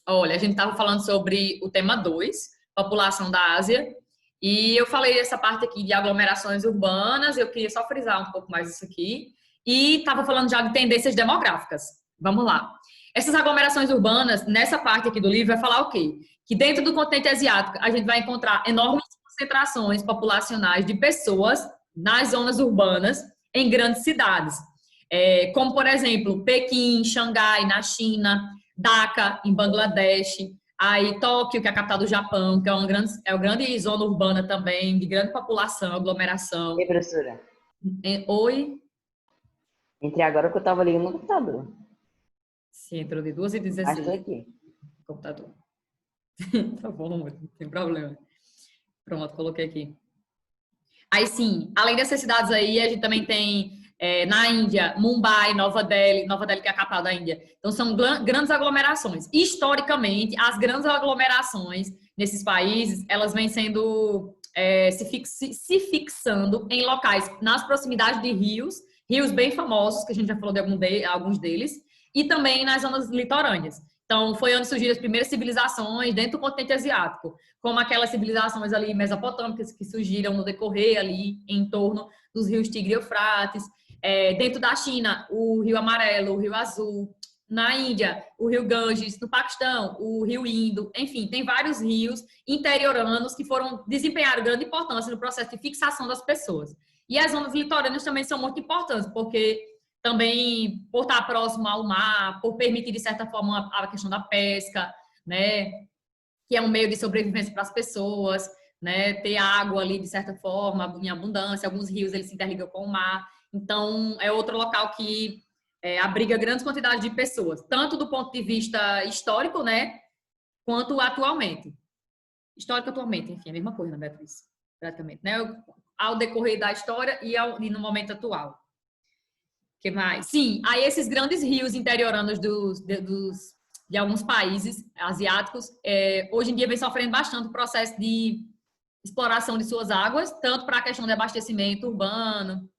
Olha, a gente estava falando sobre o tema 2, população da Ásia, e eu falei essa parte aqui de aglomerações urbanas, eu queria só frisar um pouco mais isso aqui, e estava falando já de tendências demográficas. Vamos lá. Essas aglomerações urbanas, nessa parte aqui do livro, vai falar o quê? Que dentro do continente asiático a gente vai encontrar enormes concentrações populacionais de pessoas nas zonas urbanas em grandes cidades. Como, por exemplo, Pequim, Xangai, na China, Dhaka, em Bangladesh, aí Tóquio, que é a capital do Japão, que é uma grande zona urbana também, de grande população, E aglomeração. professora, Oi? entrei agora que eu tava ligando no computador. Sim, entrou de 2 e Mas tô 16 aqui. computador. Tá bom, não tem problema. Pronto, coloquei aqui. Aí sim, além dessas cidades aí, a gente também tem na Índia, Mumbai, Nova Delhi que é a capital da Índia. Então são grandes aglomerações. Historicamente, as grandes aglomerações nesses países, elas vêm sendo se fixando em locais nas proximidades de rios bem famosos, que a gente já falou de alguns deles, e também nas zonas litorâneas. Então, foi onde surgiram as primeiras civilizações dentro do continente asiático, como aquelas civilizações ali mesopotâmicas que surgiram no decorrer ali em torno dos rios Tigre e Eufrates. Dentro da China, o Rio Amarelo, o Rio Azul. Na Índia, o Rio Ganges. No Paquistão, o Rio Indo. Enfim, tem vários rios interioranos que desempenharam grande importância no processo de fixação das pessoas. E as zonas litorâneas também são muito importantes, porque também por estar próximo ao mar, por permitir, de certa forma, a questão da pesca, né? Que é um meio de sobrevivência para as pessoas, né? Ter água ali, de certa forma, em abundância. Alguns rios, eles se interligam com o mar. Então, é outro local que abriga grandes quantidades de pessoas, tanto do ponto de vista histórico, né? Quanto atualmente. Histórico atualmente, enfim, é a mesma coisa, né, Beatriz? Praticamente, né? Ao decorrer da história e no momento atual. Que mais? Sim, aí esses grandes rios interioranos de alguns países asiáticos, hoje em dia vem sofrendo bastante o processo de exploração de suas águas, tanto para a questão de abastecimento urbano,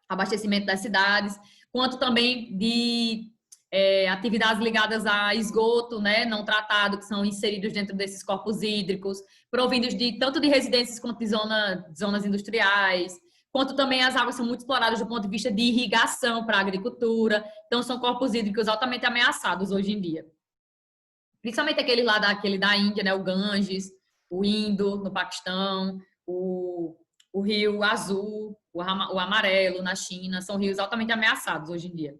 abastecimento das cidades, quanto também de atividades ligadas a esgoto, né, não tratado, que são inseridos dentro desses corpos hídricos, provindos tanto de residências quanto de zonas industriais, quanto também as águas são muito exploradas do ponto de vista de irrigação para a agricultura. Então, são corpos hídricos altamente ameaçados hoje em dia. Principalmente aquele da Índia, né? O Ganges, o Indo, no Paquistão, o Rio Azul, o Amarelo, na China. São rios altamente ameaçados hoje em dia.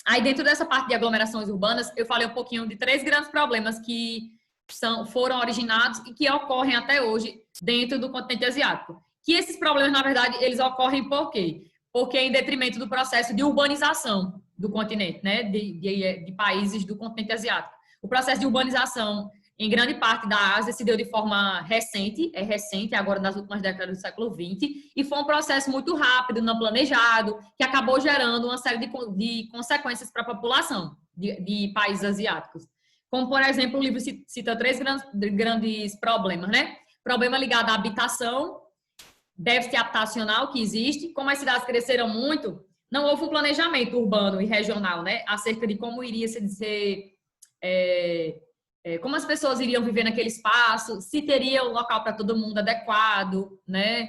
Aí, dentro dessa parte de aglomerações urbanas, eu falei um pouquinho de 3 grandes problemas que foram originados e que ocorrem até hoje dentro do continente asiático. Que esses problemas, na verdade, eles ocorrem por quê? Porque em detrimento do processo de urbanização do continente, né? De países do continente asiático. O processo de urbanização, em grande parte da Ásia, se deu de forma recente, agora nas últimas décadas do século XX, e foi um processo muito rápido, não planejado, que acabou gerando uma série de consequências para a população de países asiáticos. Como, por exemplo, o livro cita 3 grandes problemas, né? Problema ligado à habitação, déficit habitacional que existe. Como as cidades cresceram muito, não houve um planejamento urbano e regional, né? Acerca de como iria ser como as pessoas iriam viver naquele espaço, se teria um local para todo mundo adequado, né?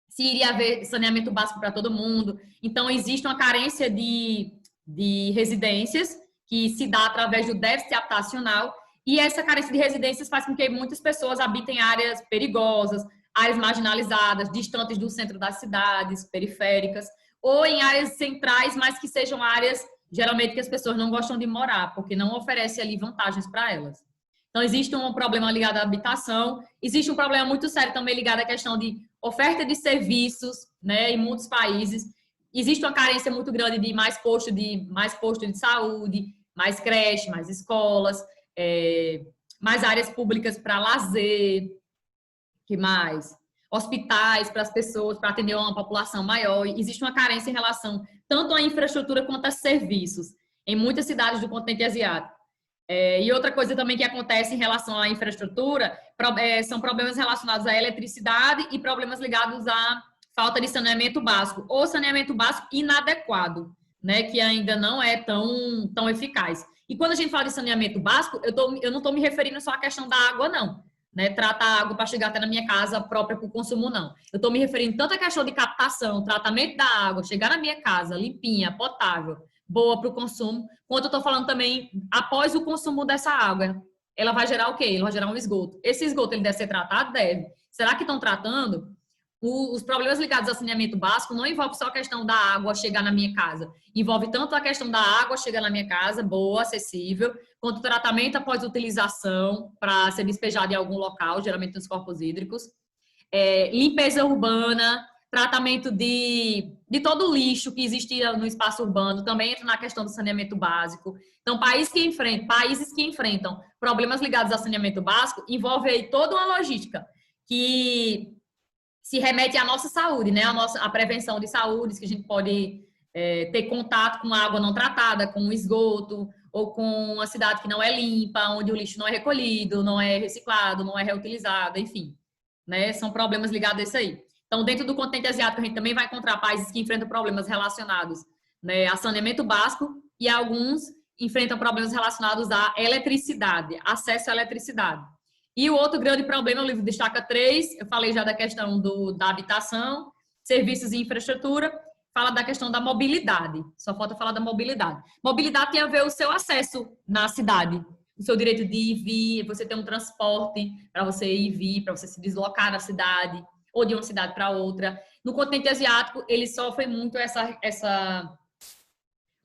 Se iria haver saneamento básico para todo mundo. Então, existe uma carência de residências que se dá através do déficit habitacional, e essa carência de residências faz com que muitas pessoas habitem áreas perigosas, áreas marginalizadas, distantes do centro das cidades, periféricas, ou em áreas centrais, mas que sejam áreas, geralmente, que as pessoas não gostam de morar, porque não oferece ali vantagens para elas. Então, existe um problema ligado à habitação, existe um problema muito sério também ligado à questão de oferta de serviços, né, em muitos países. Existe uma carência muito grande de mais postos de saúde, mais creche, mais escolas, mais áreas públicas para lazer, que mais? Hospitais para as pessoas, para atender uma população maior. Existe uma carência em relação tanto à infraestrutura quanto a serviços em muitas cidades do continente asiático. E outra coisa também que acontece em relação à infraestrutura são problemas relacionados à eletricidade e problemas ligados à falta de saneamento básico ou saneamento básico inadequado, né, que ainda não é tão eficaz. E quando a gente fala de saneamento básico, eu não estou me referindo só à questão da água, não. Né, tratar a água para chegar até na minha casa própria para o consumo, não. Eu estou me referindo tanto à questão de captação, tratamento da água, chegar na minha casa limpinha, potável, boa para o consumo, quanto eu estou falando também após o consumo dessa água. Ela vai gerar o quê? Ela vai gerar um esgoto. Esse esgoto ele deve ser tratado? Deve. Será que estão tratando? Os problemas ligados ao saneamento básico não envolvem só a questão da água chegar na minha casa. Envolve tanto a questão da água chegar na minha casa, boa, acessível, quanto o tratamento após utilização para ser despejado em algum local, geralmente nos corpos hídricos. Limpeza urbana, tratamento de todo o lixo que existia no espaço urbano, também entra na questão do saneamento básico. Então, países que enfrentam problemas ligados ao saneamento básico, envolve aí toda uma logística que se remete à nossa saúde, né? A prevenção de saúdes, que a gente pode ter contato com água não tratada, com esgoto, ou com uma cidade que não é limpa, onde o lixo não é recolhido, não é reciclado, não é reutilizado, enfim. Né? São problemas ligados a isso aí. Então, dentro do continente asiático, a gente também vai encontrar países que enfrentam problemas relacionados, né, a saneamento básico, e alguns enfrentam problemas relacionados à eletricidade, acesso à eletricidade. E o outro grande problema, o livro destaca 3, eu falei já da questão da habitação, serviços e infraestrutura, fala da questão da mobilidade, só falta falar da mobilidade. Mobilidade tem a ver com o seu acesso na cidade, o seu direito de ir e vir, você ter um transporte para você ir e vir, para você se deslocar na cidade, ou de uma cidade para outra. No continente asiático, eles sofrem muito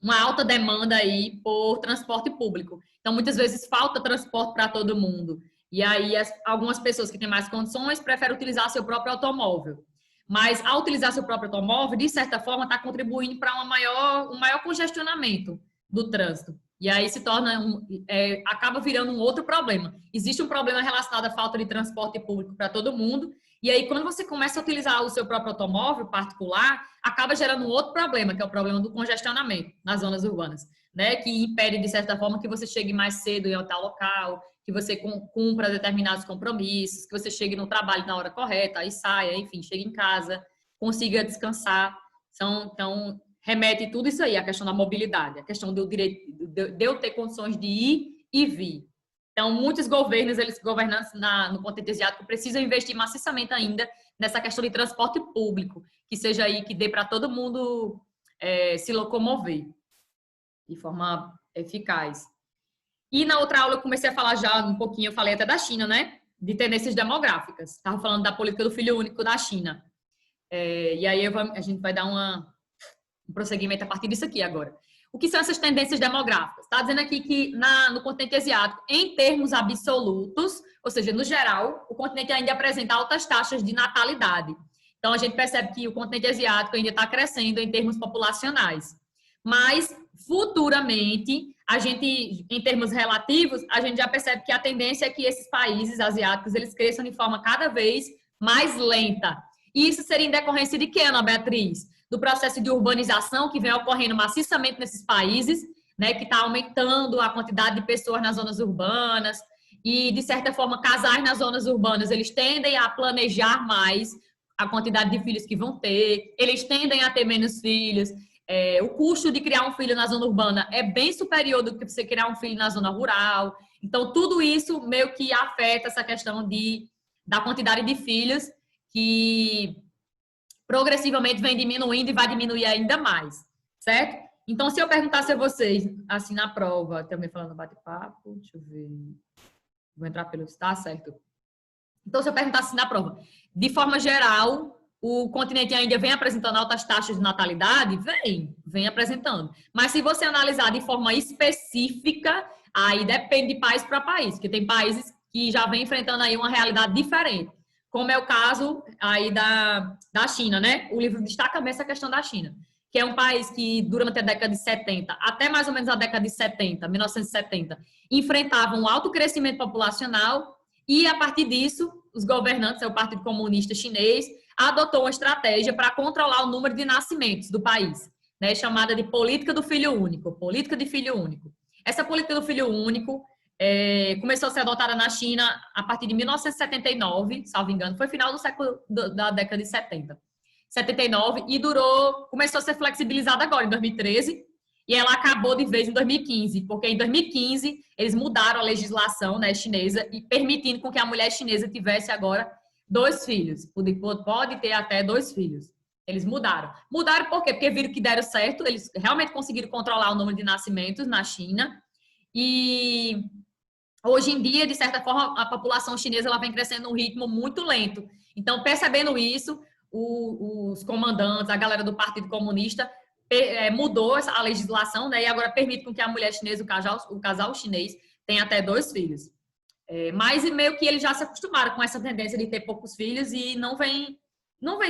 uma alta demanda aí por transporte público. Então, muitas vezes, falta transporte para todo mundo. E aí, algumas pessoas que têm mais condições preferem utilizar seu próprio automóvel. Mas, ao utilizar seu próprio automóvel, de certa forma, está contribuindo para um maior congestionamento do trânsito. E aí se torna acaba virando um outro problema. Existe um problema relacionado à falta de transporte público para todo mundo. E aí, quando você começa a utilizar o seu próprio automóvel particular, acaba gerando um outro problema, que é o problema do congestionamento nas zonas urbanas, né? Que impede, de certa forma, que você chegue mais cedo em tal local, que você cumpra determinados compromissos, que você chegue no trabalho na hora correta, aí saia, enfim, chegue em casa, consiga descansar. Então, remete tudo isso aí, a questão da mobilidade, a questão do direito de eu ter condições de ir e vir. Então, muitos governantes no continente asiático precisam investir maciçamente ainda nessa questão de transporte público, que seja aí, que dê para todo mundo se locomover de forma eficaz. E na outra aula eu comecei a falar já um pouquinho, eu falei até da China, né? De tendências demográficas. Estava falando da política do filho único da China. E aí a gente vai dar um prosseguimento a partir disso aqui agora. O que são essas tendências demográficas? Está dizendo aqui que no continente asiático, em termos absolutos, ou seja, no geral, o continente ainda apresenta altas taxas de natalidade. Então, a gente percebe que o continente asiático ainda está crescendo em termos populacionais. Mas, futuramente, em termos relativos, a gente já percebe que a tendência é que esses países asiáticos, eles cresçam de forma cada vez mais lenta. E isso seria em decorrência de quê, Ana Beatriz? Do processo de urbanização que vem ocorrendo maciçamente nesses países, né, que está aumentando a quantidade de pessoas nas zonas urbanas e, de certa forma, casais nas zonas urbanas, eles tendem a planejar mais a quantidade de filhos que vão ter, eles tendem a ter menos filhos, o custo de criar um filho na zona urbana é bem superior do que você criar um filho na zona rural. Então, tudo isso meio que afeta essa questão da quantidade de filhos que progressivamente vem diminuindo e vai diminuir ainda mais, certo? Então, se eu perguntasse a vocês, assim, na prova, também falando bate-papo, deixa eu ver, vou entrar pelo... Tá certo. Então, se eu perguntasse na prova, de forma geral, o continente ainda vem apresentando altas taxas de natalidade? Vem apresentando. Mas se você analisar de forma específica, aí depende de país para país, porque tem países que já vem enfrentando aí uma realidade diferente, como é o caso aí da China, né? O livro destaca bem essa questão da China, que é um país que durante a década de 70, até mais ou menos a década de 70, 1970, enfrentava um alto crescimento populacional e, a partir disso, os governantes, o Partido Comunista Chinês, adotou uma estratégia para controlar o número de nascimentos do país, né? Chamada de política do filho único, política de filho único. Essa política do filho único começou a ser adotada na China a partir de 1979, salvo engano, foi final do século da década de 79, e começou a ser flexibilizada agora, em 2013, e ela acabou de vez em 2015, porque em 2015 eles mudaram a legislação, né, chinesa e permitindo com que a mulher chinesa tivesse agora 2 filhos. Pode ter até 2 filhos. Eles mudaram. Mudaram por quê? Porque viram que deram certo, eles realmente conseguiram controlar o número de nascimentos na China e hoje em dia, de certa forma, a população chinesa ela vem crescendo num ritmo muito lento. Então, percebendo isso, os comandantes, a galera do Partido Comunista mudou a legislação, né? E agora permite com que a mulher chinesa, o casal chinês, tenha até 2 filhos. Mas meio que eles já se acostumaram com essa tendência de ter poucos filhos e não vem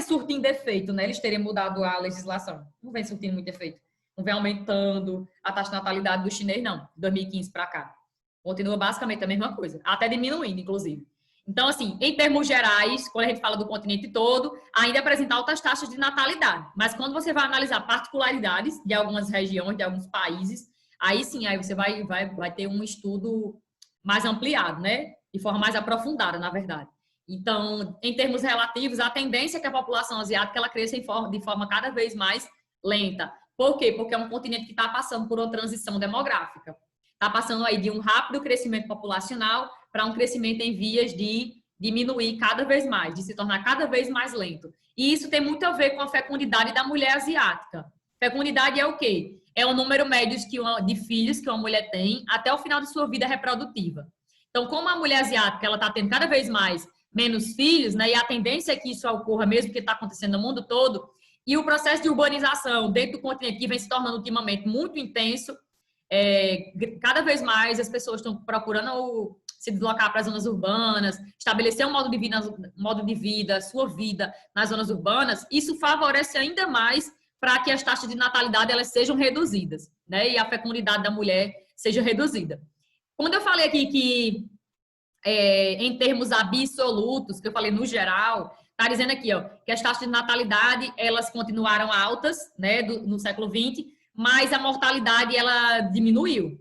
surtindo efeito, né? Eles terem mudado a legislação. Não vem surtindo muito efeito. Não vem aumentando a taxa de natalidade do chinês, não. De 2015 para cá. Continua basicamente a mesma coisa. Até diminuindo, inclusive. Então, assim, em termos gerais, quando a gente fala do continente todo, ainda apresenta altas taxas de natalidade. Mas quando você vai analisar particularidades de algumas regiões, de alguns países, aí sim, aí você vai ter um estudo mais ampliado, né? De forma mais aprofundada, na verdade. Então, em termos relativos, a tendência é que a população asiática ela cresça de forma cada vez mais lenta. Por quê? Porque é um continente que está passando por uma transição demográfica. Está passando aí de um rápido crescimento populacional para um crescimento em vias de diminuir cada vez mais, de se tornar cada vez mais lento. E isso tem muito a ver com a fecundidade da mulher asiática. Fecundidade é o quê? É o número médio de filhos que uma mulher tem até o final de sua vida reprodutiva. Então, como a mulher asiática ela está tendo cada vez menos filhos, né? E a tendência é que isso ocorra mesmo, que está acontecendo no mundo todo, e o processo de urbanização dentro do continente que vem se tornando ultimamente muito intenso, cada vez mais as pessoas estão procurando se deslocar para as zonas urbanas, estabelecer um modo de vida, sua vida nas zonas urbanas, isso favorece ainda mais para que as taxas de natalidade elas sejam reduzidas, né? E a fecundidade da mulher seja reduzida. Quando eu falei aqui que em termos absolutos, que eu falei no geral, está dizendo aqui, ó, que as taxas de natalidade elas continuaram altas, né, no século XX, mas a mortalidade ela diminuiu.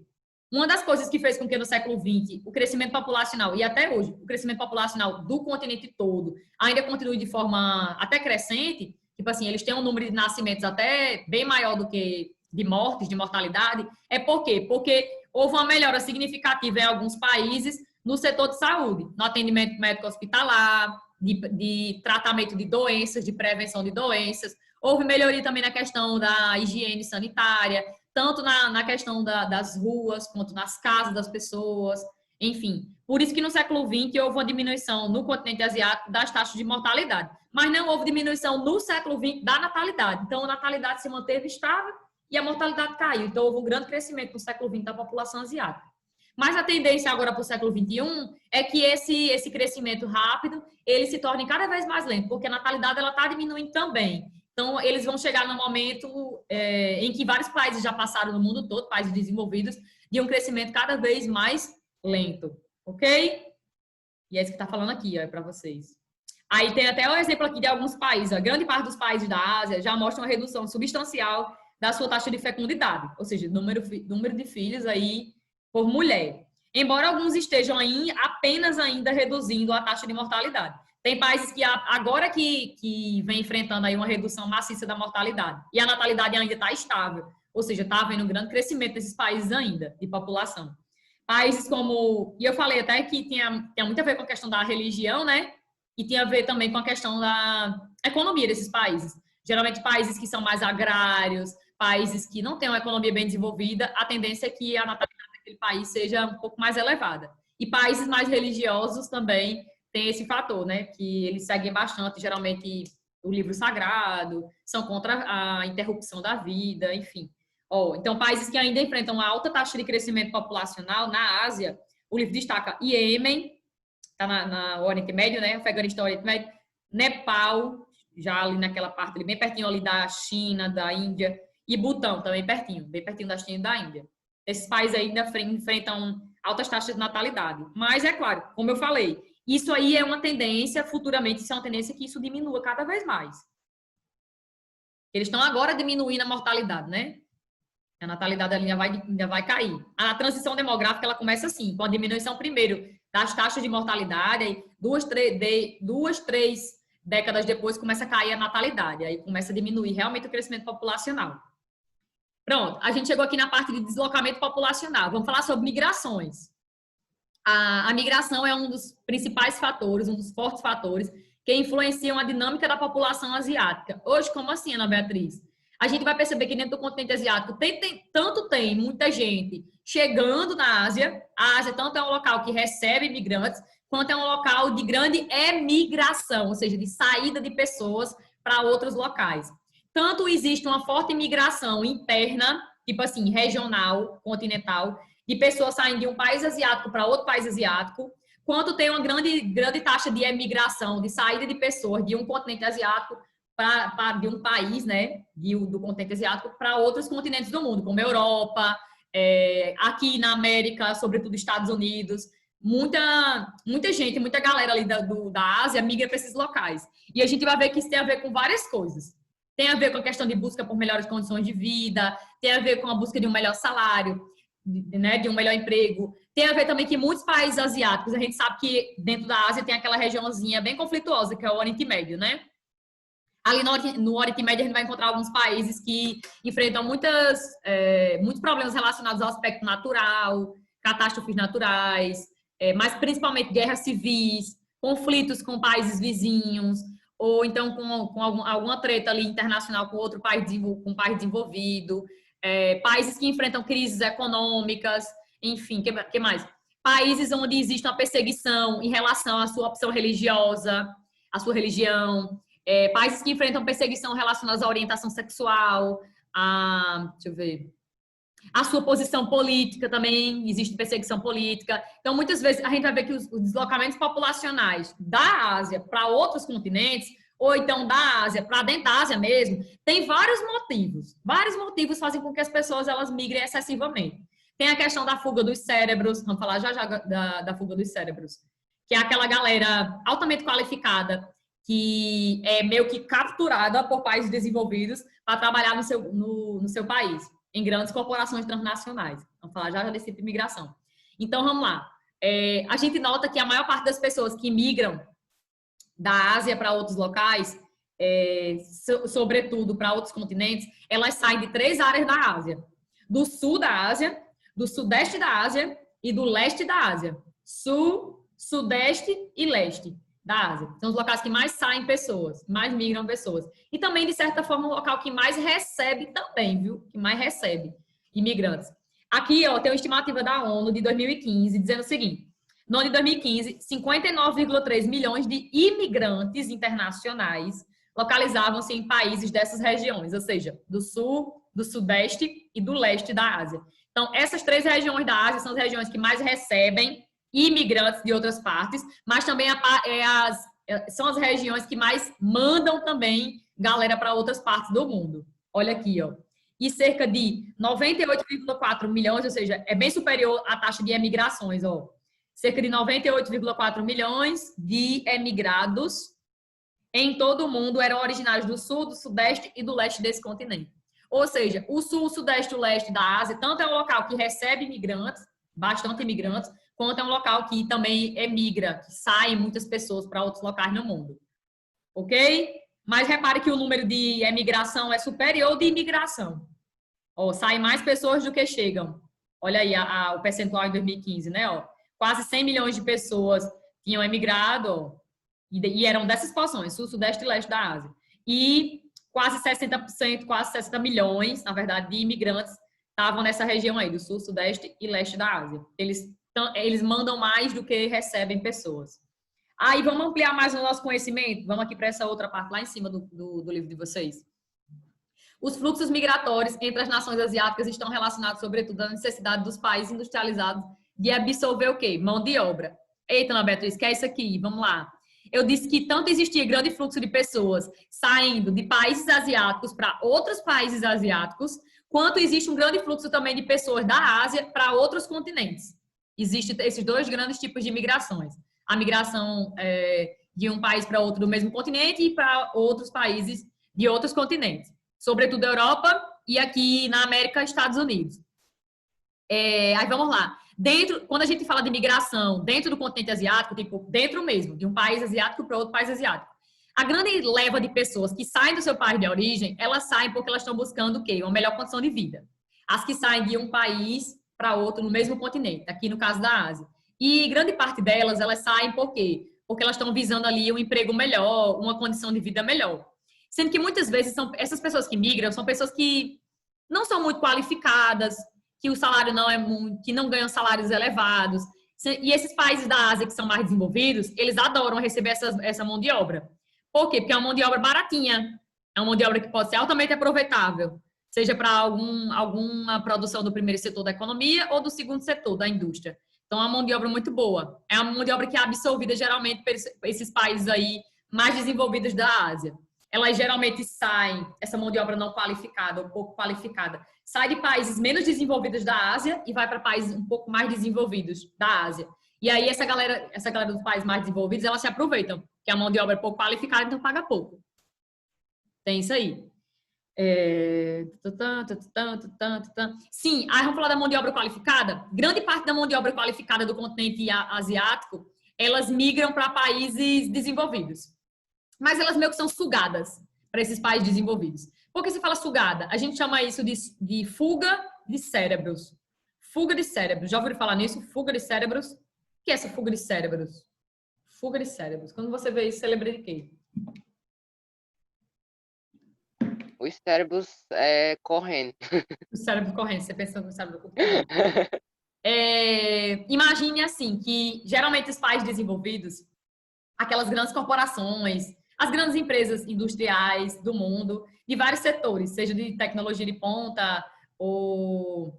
Uma das coisas que fez com que no século XX o crescimento populacional, e até hoje, o crescimento populacional do continente todo ainda continue de forma até crescente, tipo assim, eles têm um número de nascimentos até bem maior do que de mortes, de mortalidade, é por quê? Porque houve uma melhora significativa em alguns países no setor de saúde, no atendimento médico hospitalar, de tratamento de doenças, de prevenção de doenças. Houve melhoria também na questão da higiene sanitária, tanto na questão das ruas, quanto nas casas das pessoas, enfim. Por isso que no século XX houve uma diminuição no continente asiático das taxas de mortalidade. Mas não houve diminuição no século XX da natalidade. Então, a natalidade se manteve estável e a mortalidade caiu. Então, houve um grande crescimento no século XX da população asiática. Mas a tendência agora para o século XXI é que esse crescimento rápido, ele se torne cada vez mais lento, porque a natalidade ela está diminuindo também. Então, eles vão chegar no momento em que vários países já passaram no mundo todo, países desenvolvidos, de um crescimento cada vez mais lento, ok? E é isso que está falando aqui, ó, para vocês. Aí tem até o exemplo aqui de alguns países. Ó, grande parte dos países da Ásia já mostram uma redução substancial da sua taxa de fecundidade, ou seja, número de filhos aí por mulher. Embora alguns estejam aí apenas ainda reduzindo a taxa de mortalidade. Tem países que agora que vem enfrentando aí uma redução maciça da mortalidade. E a natalidade ainda está estável. Ou seja, está havendo um grande crescimento nesses países ainda, de população. Países como... E eu falei até que tinha muito a ver com a questão da religião, né? E tinha a ver também com a questão da economia desses países. Geralmente países que são mais agrários, países que não têm uma economia bem desenvolvida, a tendência é que a natalidade daquele país seja um pouco mais elevada. E países mais religiosos também tem esse fator, né? Que eles seguem bastante, geralmente, o livro sagrado, são contra a interrupção da vida, enfim. Então, países que ainda enfrentam uma alta taxa de crescimento populacional, na Ásia, o livro destaca Iêmen, está na Oriente Médio, né? Afeganistão, Oriente Médio, Nepal, já ali naquela parte, ali, bem pertinho ali da China, da Índia, e Butão, também pertinho, bem pertinho da China e da Índia. Esses países ainda enfrentam altas taxas de natalidade. Mas, é claro, como eu falei, isso aí é uma tendência, futuramente, isso é uma tendência que isso diminua cada vez mais. Eles estão agora diminuindo a mortalidade, né? A natalidade ainda vai cair. A transição demográfica, ela começa assim, com a diminuição primeiro das taxas de mortalidade, aí duas, três décadas depois começa a cair a natalidade, aí começa a diminuir realmente o crescimento populacional. Pronto, a gente chegou aqui na parte de deslocamento populacional. Vamos falar sobre migrações. A migração é um dos principais fatores, um dos fortes fatores que influenciam a dinâmica da população asiática. Hoje, como assim, Ana Beatriz? A gente vai perceber que dentro do continente asiático tem muita gente chegando na Ásia. A Ásia tanto é um local que recebe imigrantes, quanto é um local de grande emigração, ou seja, de saída de pessoas para outros locais. Tanto existe uma forte imigração interna, tipo assim, regional, continental, de pessoas saindo de um país asiático para outro país asiático, quanto tem uma grande taxa de emigração, de saída de pessoas de um continente asiático de um país, né, do continente asiático para outros continentes do mundo, como a Europa, aqui na América, sobretudo Estados Unidos. Muita gente, muita galera ali da Ásia migra para esses locais. E a gente vai ver que isso tem a ver com várias coisas. Tem a ver com a questão de busca por melhores condições de vida, tem a ver com a busca de um melhor salário, né, de um melhor emprego. Tem a ver também que muitos países asiáticos, a gente sabe que dentro da Ásia tem aquela regiãozinha bem conflituosa, que é o Oriente Médio, né? Ali no Oriente Médio a gente vai encontrar alguns países que enfrentam muitos problemas relacionados ao aspecto natural, catástrofes naturais, mas principalmente guerras civis, conflitos com países vizinhos, ou então com alguma treta ali internacional com outro país, com um país desenvolvido, países que enfrentam crises econômicas, enfim, que mais? Países onde existe uma perseguição em relação à sua opção religiosa, à sua religião, países que enfrentam perseguição relacionada à orientação sexual, a sua posição política também, existe perseguição política. Então, muitas vezes, a gente vai ver que os deslocamentos populacionais da Ásia para outros continentes, ou então da Ásia para dentro da Ásia mesmo, tem vários motivos. Vários motivos fazem com que as pessoas elas migrem excessivamente. Tem a questão da fuga dos cérebros, vamos falar já da fuga dos cérebros, que é aquela galera altamente qualificada que é meio que capturada por países desenvolvidos para trabalhar no seu país, em grandes corporações transnacionais. Vamos falar já desse tipo de imigração. Então, vamos lá. A gente nota que a maior parte das pessoas que migram da Ásia para outros locais, sobretudo para outros continentes, elas saem de 3 áreas da Ásia. Do sul da Ásia, do sudeste da Ásia e do leste da Ásia. Sul, sudeste e leste da Ásia. São os locais que mais saem pessoas, mais migram pessoas. E também, de certa forma, o local que mais recebe também, viu? Que mais recebe imigrantes. Aqui, ó, tem uma estimativa da ONU de 2015, dizendo o seguinte: no ano de 2015, 59,3 milhões de imigrantes internacionais localizavam-se em países dessas regiões, ou seja, do sul, do sudeste e do leste da Ásia. Então, essas 3 regiões da Ásia são as regiões que mais recebem imigrantes de outras partes, mas também são as regiões que mais mandam também galera para outras partes do mundo. Olha aqui, ó. E cerca de 98,4 milhões, ou seja, é bem superior à taxa de emigrações, ó. Cerca de 98,4 milhões de emigrados em todo o mundo eram originários do sul, do sudeste e do leste desse continente. Ou seja, o sul, o sudeste e o leste da Ásia, tanto é um local que recebe imigrantes, bastante imigrantes, quanto é um local que também emigra, que saem muitas pessoas para outros locais no mundo. Ok? Mas repare que o número de emigração é superior ao de imigração. Ó, saem mais pessoas do que chegam. Olha aí o percentual em 2015, né? Ó, quase 100 milhões de pessoas tinham emigrado, ó, e eram dessas posições, sul, sudeste e leste da Ásia. E quase 60%, quase 60 milhões, na verdade, de imigrantes estavam nessa região aí, do sul, sudeste e leste da Ásia. Eles mandam mais do que recebem pessoas. Aí, vamos ampliar mais o nosso conhecimento? Vamos aqui para essa outra parte lá em cima do livro de vocês. Os fluxos migratórios entre as nações asiáticas estão relacionados, sobretudo, à necessidade dos países industrializados de absorver o quê? Mão de obra. Eita, Ana Beatriz, que é isso aqui? Vamos lá. Eu disse que tanto existia grande fluxo de pessoas saindo de países asiáticos para outros países asiáticos, quanto existe um grande fluxo também de pessoas da Ásia para outros continentes. Existem esses 2 grandes tipos de migrações. A migração de um país para outro do mesmo continente e para outros países de outros continentes. Sobretudo a Europa e aqui na América, Estados Unidos. Aí vamos lá. Quando a gente fala de migração dentro do continente asiático, tipo, dentro mesmo, de um país asiático para outro país asiático, a grande leva de pessoas que saem do seu país de origem, elas saem porque elas estão buscando o quê? Uma melhor condição de vida. as que saem de um país para outro no mesmo continente, aqui no caso da Ásia. E grande parte delas, elas saem por quê? Porque elas estão visando ali um emprego melhor, uma condição de vida melhor. Sendo que muitas vezes essas pessoas que migram são pessoas que não são muito qualificadas, que o salário não é muito, que não ganham salários elevados. E esses países da Ásia que são mais desenvolvidos, eles adoram receber essa mão de obra. Por quê? Porque é uma mão de obra baratinha, é uma mão de obra que pode ser altamente aproveitável, seja para alguma produção do primeiro setor da economia ou do segundo setor da indústria. Então, é uma mão de obra muito boa. É uma mão de obra que é absorvida geralmente por esses países aí mais desenvolvidos da Ásia. Elas geralmente saem, essa mão de obra não qualificada, ou pouco qualificada, sai de países menos desenvolvidos da Ásia e vai para países um pouco mais desenvolvidos da Ásia. E aí essa galera dos países mais desenvolvidos, elas se aproveitam, que a mão de obra é pouco qualificada, então paga pouco. Tem isso aí. Sim, aí vamos falar da mão de obra qualificada. Grande parte da mão de obra qualificada do continente asiático, elas migram para países desenvolvidos. Mas elas meio que são sugadas para esses países desenvolvidos. Por que se fala sugada? A gente chama isso de fuga de cérebros. Fuga de cérebros. Já ouviram falar nisso? Fuga de cérebros? O que é essa fuga de cérebros? Fuga de cérebros. Quando você vê isso, você lembra de quê? Os cérebros correndo. O cérebro correndo. Você pensa no cérebro correndo. Imagine assim, que geralmente os países desenvolvidos, aquelas grandes corporações, as grandes empresas industriais do mundo, de vários setores, seja de tecnologia de ponta ou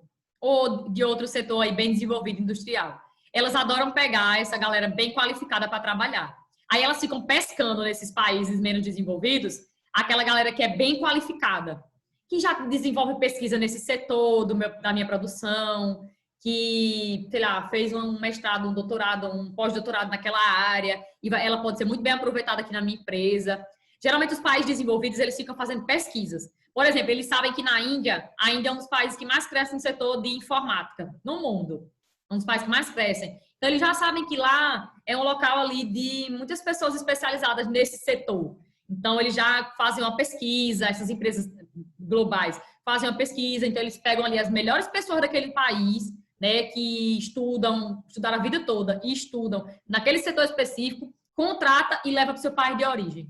de outro setor aí bem desenvolvido industrial. Elas adoram pegar essa galera bem qualificada para trabalhar. Aí elas ficam pescando nesses países menos desenvolvidos aquela galera que é bem qualificada, que já desenvolve pesquisa nesse setor da minha produção, que, sei lá, fez um mestrado, um doutorado, um pós-doutorado naquela área, e ela pode ser muito bem aproveitada aqui na minha empresa. Geralmente, os países desenvolvidos, eles ficam fazendo pesquisas. Por exemplo, eles sabem que na Índia, a Índia é um dos países que mais cresce no setor de informática no mundo. É um dos países que mais crescem. Então, eles já sabem que lá é um local ali de muitas pessoas especializadas nesse setor. Então, eles já fazem uma pesquisa, essas empresas globais fazem uma pesquisa, então eles pegam ali as melhores pessoas daquele país, né, que estudaram a vida toda e estudam naquele setor específico, contrata e leva para o seu país de origem.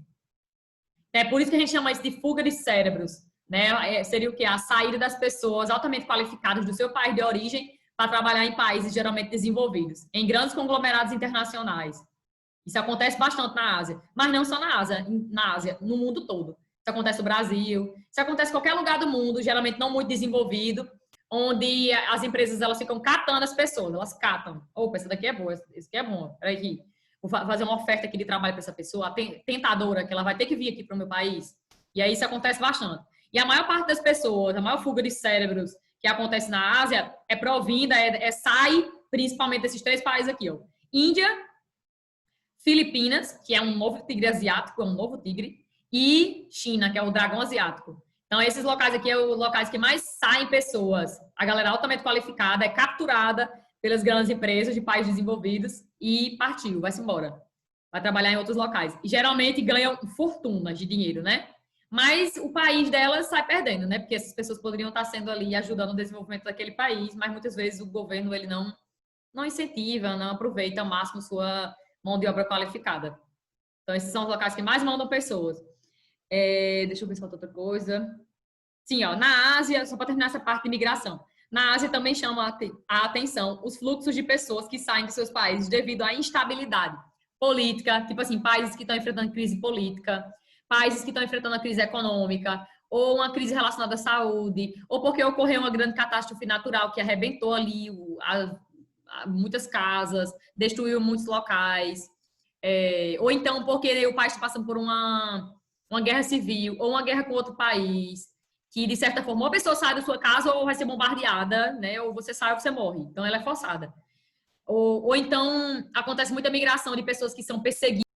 É por isso que a gente chama isso de fuga de cérebros, né? Seria o quê? A saída das pessoas altamente qualificadas do seu país de origem para trabalhar em países geralmente desenvolvidos, em grandes conglomerados internacionais. Isso acontece bastante na Ásia, mas não só na Ásia, no mundo todo. Isso acontece no Brasil, isso acontece em qualquer lugar do mundo, geralmente não muito desenvolvido, onde as empresas elas ficam catando as pessoas, elas catam. Opa, essa daqui é boa, esse aqui é bom. Peraí, vou fazer uma oferta aqui de trabalho para essa pessoa, tentadora, que ela vai ter que vir aqui para o meu país. E aí isso acontece bastante. E a maior parte das pessoas, a maior fuga de cérebros que acontece na Ásia é provinda, sai principalmente desses 3 países aqui, ó. Índia, Filipinas, que é um novo tigre asiático, é um novo tigre, e China, que é o dragão asiático. Então, esses locais aqui são os locais que mais saem pessoas. A galera altamente qualificada é capturada pelas grandes empresas de países desenvolvidos e partiu, vai-se embora. Vai trabalhar em outros locais. E geralmente ganham fortunas de dinheiro, né? Mas o país delas sai perdendo, né? Porque essas pessoas poderiam estar sendo ali ajudando o desenvolvimento daquele país, mas muitas vezes o governo ele não incentiva, não aproveita ao máximo sua mão de obra qualificada. Então, esses são os locais que mais mandam pessoas. Deixa eu ver se falta outra coisa. Sim, ó, na Ásia, só para terminar essa parte de migração, na Ásia também chama a atenção os fluxos de pessoas que saem de seus países devido à instabilidade política, tipo assim, países que estão enfrentando crise política, países que estão enfrentando a crise econômica, ou uma crise relacionada à saúde, ou porque ocorreu uma grande catástrofe natural que arrebentou ali muitas casas, destruiu muitos locais, ou então porque o país está passando por uma guerra civil, ou uma guerra com outro país, que de certa forma uma pessoa sai da sua casa ou vai ser bombardeada, né? Ou você sai ou você morre. Então ela é forçada. Ou então acontece muita migração de pessoas que são perseguidas